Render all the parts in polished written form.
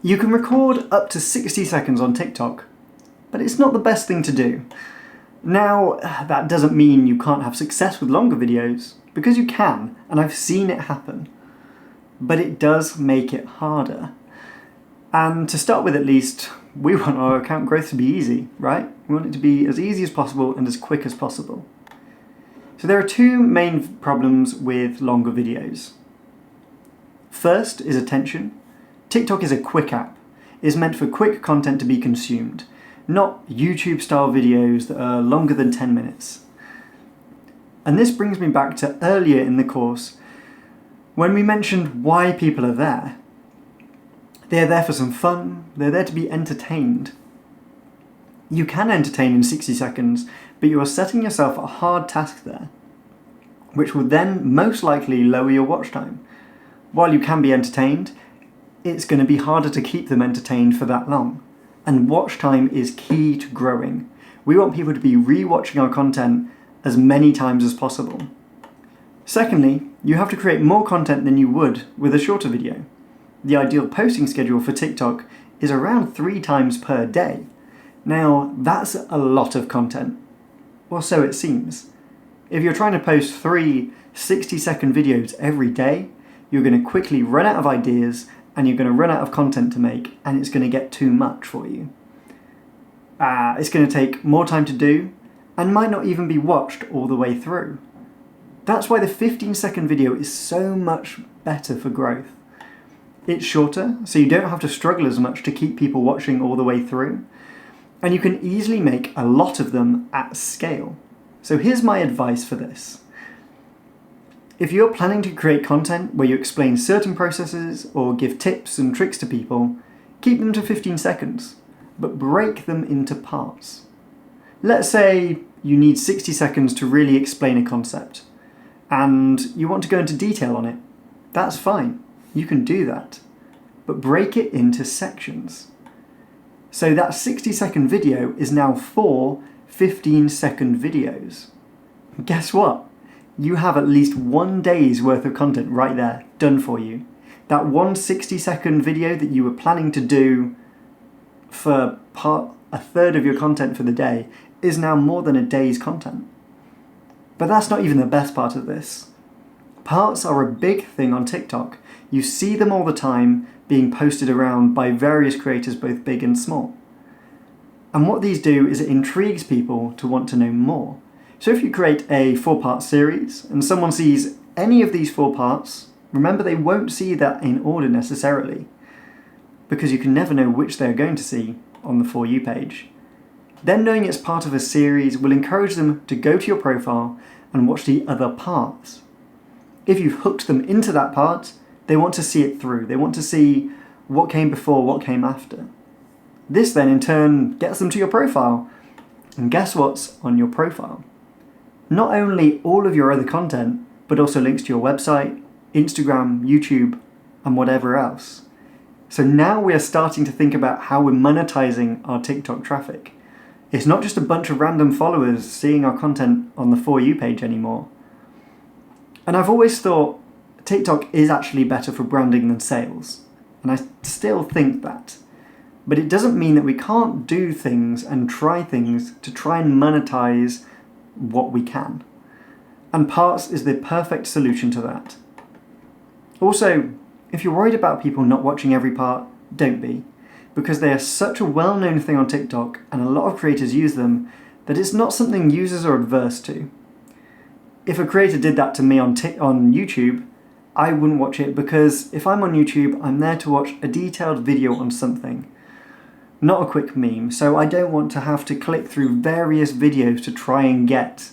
You can record up to 60 seconds on TikTok, but it's not the best thing to do. Now, that doesn't mean you can't have success with longer videos, because you can, and I've seen it happen. But it does make it harder. And to start with at least, we want our account growth to be easy, right? We want it to be as easy as possible and as quick as possible. So there are two main problems with longer videos. First is attention. TikTok is a quick app. It's meant for quick content to be consumed, not YouTube-style videos that are longer than 10 minutes. And this brings me back to earlier in the course when we mentioned why people are there. They're there for some fun, they're there to be entertained. You can entertain in 60 seconds, but you are setting yourself a hard task there, which will then most likely lower your watch time. While you can be entertained, it's going to be harder to keep them entertained for that long. And watch time is key to growing. We want people to be re-watching our content as many times as possible. Secondly, you have to create more content than you would with a shorter video. The ideal posting schedule for TikTok is around 3 times per day. Now, that's a lot of content. Or so it seems. If you're trying to post 3 60-second videos every day, you're going to quickly run out of ideas and you're going to run out of content to make, and it's going to get too much for you. It's going to take more time to do, and might not even be watched all the way through. That's why the 15-second video is so much better for growth. It's shorter, so you don't have to struggle as much to keep people watching all the way through, and you can easily make a lot of them at scale. So here's my advice for this. If you're planning to create content where you explain certain processes or give tips and tricks to people, keep them to 15 seconds, but break them into parts. Let's say you need 60 seconds to really explain a concept, and you want to go into detail on it. That's fine, you can do that, but break it into sections. So that 60-second video is now 4 15-second videos. Guess what? You have at least 1 day's worth of content right there, done for you. That one 60-second video that you were planning to do for a third of your content for the day is now more than a day's content. But that's not even the best part of this. Parts are a big thing on TikTok. You see them all the time being posted around by various creators, both big and small. And what these do is it intrigues people to want to know more. So if you create a 4-part series and someone sees any of these 4 parts, remember they won't see that in order necessarily, because you can never know which they're going to see on the For You page. Then knowing it's part of a series will encourage them to go to your profile and watch the other parts. If you've hooked them into that part, they want to see it through. They want to see what came before, what came after. This then in turn gets them to your profile. And guess what's on your profile? Not only all of your other content, but also links to your website, Instagram, YouTube, and whatever else. So now we are starting to think about how we're monetizing our TikTok traffic. It's not just a bunch of random followers seeing our content on the For You page anymore. And I've always thought TikTok is actually better for branding than sales. And I still think that. But it doesn't mean that we can't do things and try things to try and monetize what we can. And Parts is the perfect solution to that. Also, if you're worried about people not watching every part, don't be. Because they are such a well-known thing on TikTok and a lot of creators use them that it's not something users are adverse to. If a creator did that to me on YouTube, I wouldn't watch it because if I'm on YouTube, I'm there to watch a detailed video on something, not a quick meme, so I don't want to have to click through various videos to try and get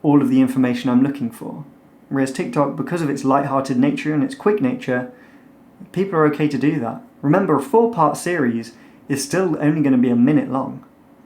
all of the information I'm looking for. Whereas TikTok, because of its light-hearted nature and its quick nature, people are okay to do that. Remember, a 4-part series is still only going to be a minute long.